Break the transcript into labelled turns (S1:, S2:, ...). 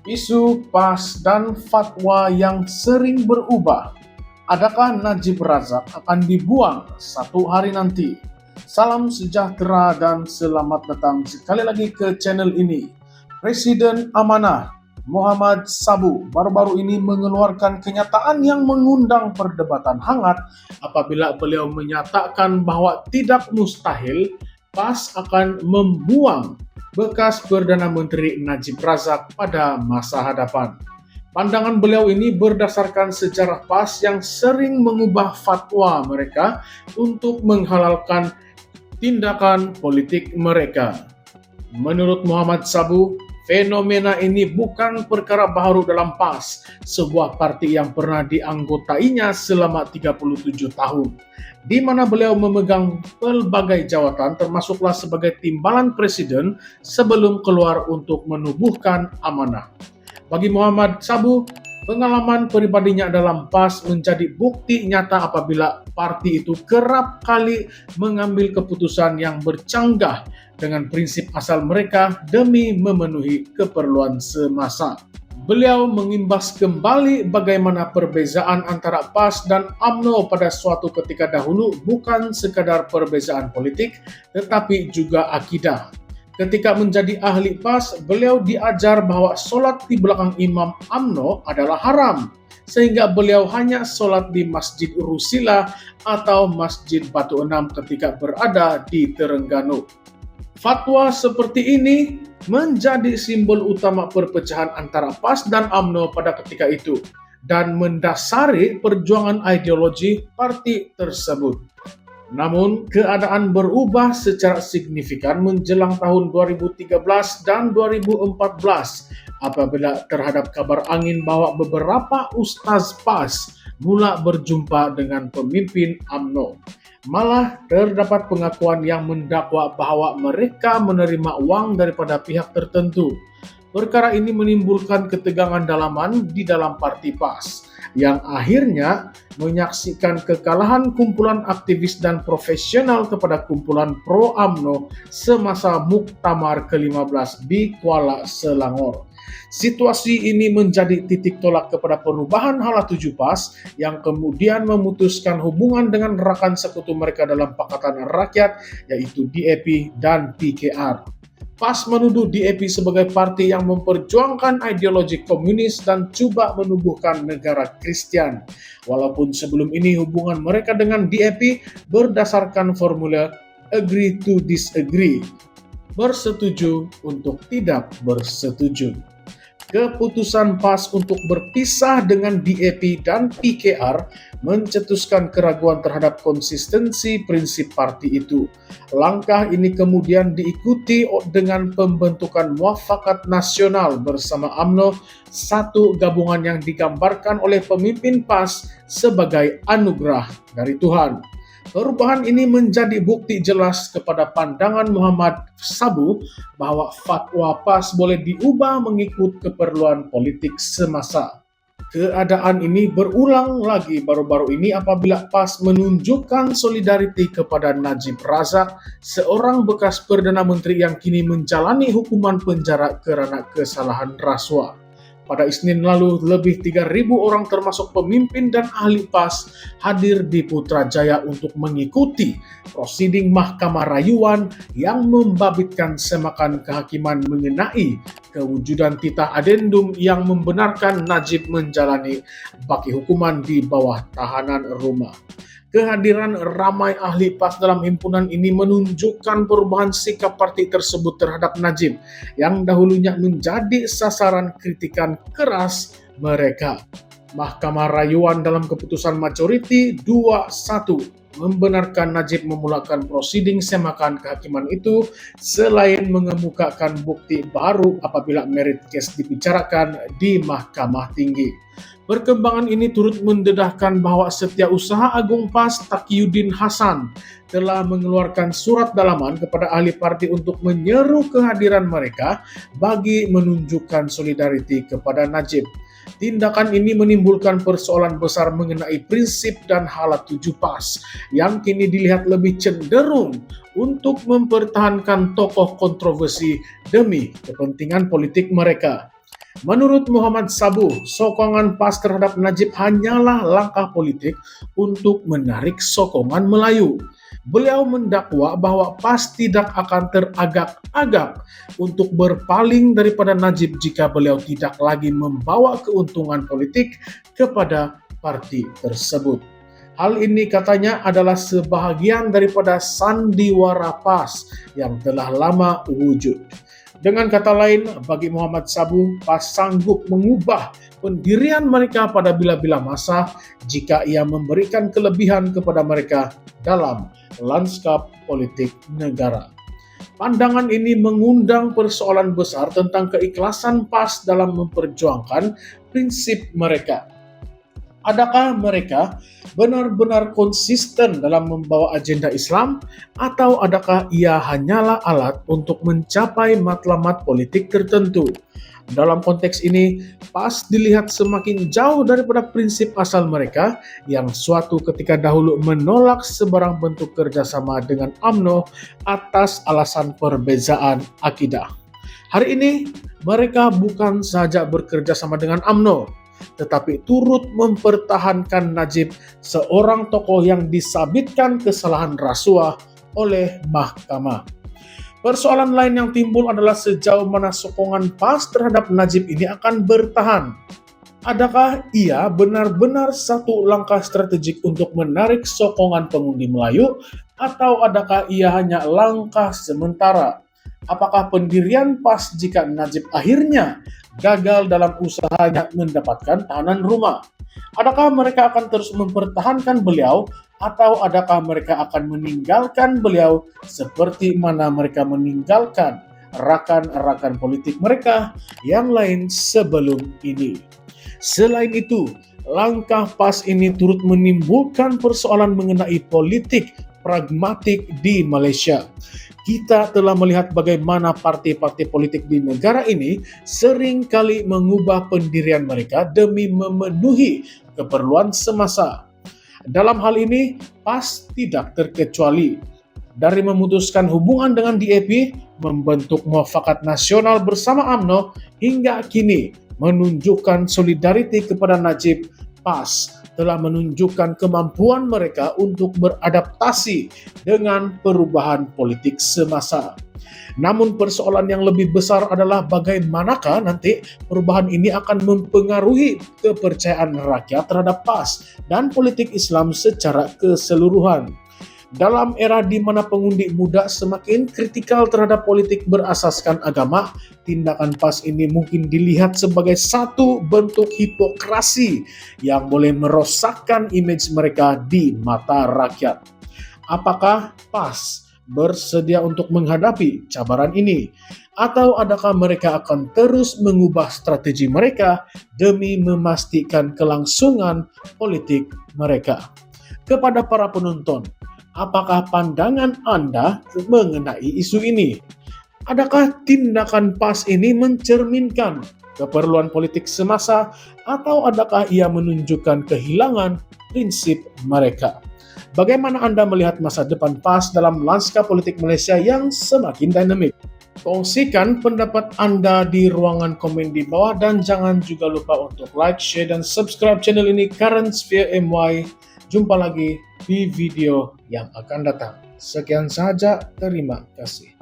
S1: Isu PAS dan fatwa yang sering berubah. Adakah Najib Razak akan dibuang satu hari nanti? Salam sejahtera dan selamat datang sekali lagi ke channel ini. Presiden Amanah Muhammad Sabu baru-baru ini mengeluarkan kenyataan yang mengundang perdebatan hangat apabila beliau menyatakan bahwa tidak mustahil PAS akan membuang bekas Perdana Menteri Najib Razak pada masa hadapan. Pandangan beliau ini berdasarkan sejarah PAS yang sering mengubah fatwa mereka untuk menghalalkan tindakan politik mereka. Menurut Muhammad Sabu, fenomena ini bukan perkara baru dalam PAS, sebuah parti yang pernah dianggotainya selama 37 tahun, di mana beliau memegang pelbagai jawatan termasuklah sebagai timbalan presiden sebelum keluar untuk menubuhkan amanah. Bagi Muhammad Sabu, pengalaman pribadinya dalam PAS menjadi bukti nyata apabila parti itu kerap kali mengambil keputusan yang bercanggah dengan prinsip asal mereka demi memenuhi keperluan semasa. Beliau mengimbas kembali bagaimana perbezaan antara PAS dan UMNO pada suatu ketika dahulu bukan sekadar perbezaan politik, tetapi juga akidah. Ketika menjadi ahli PAS, beliau diajar bahwa sholat di belakang imam UMNO adalah haram, sehingga beliau hanya sholat di Masjid Rusila atau Masjid Batu Enam ketika berada di Terengganu. Fatwa seperti ini menjadi simbol utama perpecahan antara PAS dan UMNO pada ketika itu dan mendasari perjuangan ideologi parti tersebut. Namun, keadaan berubah secara signifikan menjelang tahun 2013 dan 2014 apabila terhadap kabar angin bahwa beberapa ustaz PAS mula berjumpa dengan pemimpin UMNO. Malah terdapat pengakuan yang mendakwa bahwa mereka menerima uang daripada pihak tertentu. Perkara ini menimbulkan ketegangan dalaman di dalam parti PAS yang akhirnya menyaksikan kekalahan kumpulan aktivis dan profesional kepada kumpulan pro-UMNO semasa Muktamar ke-15 di Kuala Selangor. Situasi ini menjadi titik tolak kepada perubahan hala tuju PAS yang kemudian memutuskan hubungan dengan rekan sekutu mereka dalam Pakatan Rakyat yaitu DAP dan PKR. PAS menuduh DAP sebagai parti yang memperjuangkan ideologi komunis dan coba menubuhkan negara Kristen. Walaupun sebelum ini hubungan mereka dengan DAP berdasarkan formula agree to disagree, bersetuju untuk tidak bersetuju. Keputusan PAS untuk berpisah dengan DAP dan PKR mencetuskan keraguan terhadap konsistensi prinsip parti itu. Langkah ini kemudian diikuti dengan pembentukan Muafakat Nasional bersama UMNO, satu gabungan yang digambarkan oleh pemimpin PAS sebagai anugerah dari Tuhan. Perubahan ini menjadi bukti jelas kepada pandangan Muhammad Sabu bahwa fatwa PAS boleh diubah mengikut keperluan politik semasa. Keadaan ini berulang lagi baru-baru ini apabila PAS menunjukkan solidariti kepada Najib Razak, seorang bekas Perdana Menteri yang kini menjalani hukuman penjara karena kesalahan rasuah. Pada Isnin lalu, lebih 3.000 orang termasuk pemimpin dan ahli PAS hadir di Putrajaya untuk mengikuti prosiding Mahkamah Rayuan yang membabitkan semakan kehakiman mengenai kewujudan titah adendum yang membenarkan Najib menjalani baki hukuman di bawah tahanan rumah. Kehadiran ramai ahli PAS dalam himpunan ini menunjukkan perubahan sikap parti tersebut terhadap Najib yang dahulunya menjadi sasaran kritikan keras mereka. Mahkamah Rayuan dalam keputusan majoriti 2-1 membenarkan Najib memulakan prosiding semakan kehakiman itu selain mengemukakan bukti baru apabila merit case dibicarakan di Mahkamah Tinggi. Perkembangan ini turut mendedahkan bahwa Setiausaha Agung PAS Taqiyuddin Hasan telah mengeluarkan surat dalaman kepada ahli parti untuk menyeru kehadiran mereka bagi menunjukkan solidariti kepada Najib. Tindakan ini menimbulkan persoalan besar mengenai prinsip dan halat tuju PAS yang kini dilihat lebih cenderung untuk mempertahankan tokoh kontroversi demi kepentingan politik mereka. Menurut Muhammad Sabuh, sokongan PAS terhadap Najib hanyalah langkah politik untuk menarik sokongan Melayu. Beliau mendakwa bahwa PAS tidak akan teragak-agak untuk berpaling daripada Najib jika beliau tidak lagi membawa keuntungan politik kepada parti tersebut. Hal ini katanya adalah sebahagian daripada sandiwara PAS yang telah lama wujud. Dengan kata lain, bagi Muhammad Sabuh, PAS sanggup mengubah pendirian mereka pada bila-bila masa jika ia memberikan kelebihan kepada mereka dalam lanskap politik negara. Pandangan ini mengundang persoalan besar tentang keikhlasan PAS dalam memperjuangkan prinsip mereka. Adakah mereka benar-benar konsisten dalam membawa agenda Islam atau adakah ia hanyalah alat untuk mencapai matlamat politik tertentu? Dalam konteks ini, PAS dilihat semakin jauh daripada prinsip asal mereka yang suatu ketika dahulu menolak sebarang bentuk kerjasama dengan UMNO atas alasan perbezaan akidah. Hari ini, mereka bukan saja bekerja sama dengan UMNO, tetapi turut mempertahankan Najib, seorang tokoh yang disabitkan kesalahan rasuah oleh mahkamah. Persoalan lain yang timbul adalah sejauh mana sokongan PAS terhadap Najib ini akan bertahan. Adakah ia benar-benar satu langkah strategik untuk menarik sokongan pengundi Melayu, atau adakah ia hanya langkah sementara? Apakah pendirian PAS jika Najib akhirnya gagal dalam usahanya mendapatkan tahanan rumah? Adakah mereka akan terus mempertahankan beliau, atau adakah mereka akan meninggalkan beliau seperti mana mereka meninggalkan rakan-rakan politik mereka yang lain sebelum ini? Selain itu, langkah PAS ini turut menimbulkan persoalan mengenai politik pragmatik di Malaysia. Kita telah melihat bagaimana partai-partai politik di negara ini seringkali mengubah pendirian mereka demi memenuhi keperluan semasa. Dalam hal ini, PAS tidak terkecuali. Dari memutuskan hubungan dengan DAP, membentuk muafakat nasional bersama UMNO, hingga kini menunjukkan solidariti kepada Najib, PAS telah menunjukkan kemampuan mereka untuk beradaptasi dengan perubahan politik semasa. Namun persoalan yang lebih besar adalah bagaimanakah nanti perubahan ini akan mempengaruhi kepercayaan rakyat terhadap PAS dan politik Islam secara keseluruhan. Dalam era di mana pengundi muda semakin kritikal terhadap politik berasaskan agama, tindakan PAS ini mungkin dilihat sebagai satu bentuk hipokrasi yang boleh merosakkan image mereka di mata rakyat. Apakah PAS bersedia untuk menghadapi cabaran ini? Atau adakah mereka akan terus mengubah strategi mereka demi memastikan kelangsungan politik mereka? Kepada para penonton, apakah pandangan Anda mengenai isu ini? Adakah tindakan PAS ini mencerminkan keperluan politik semasa, atau adakah ia menunjukkan kehilangan prinsip mereka? Bagaimana Anda melihat masa depan PAS dalam lanskap politik Malaysia yang semakin dinamik? Kongsikan pendapat Anda di ruangan komen di bawah, dan jangan juga lupa untuk like, share, dan subscribe channel ini, Current Sphere MY. Jumpa lagi di video yang akan datang. Sekian saja, terima kasih.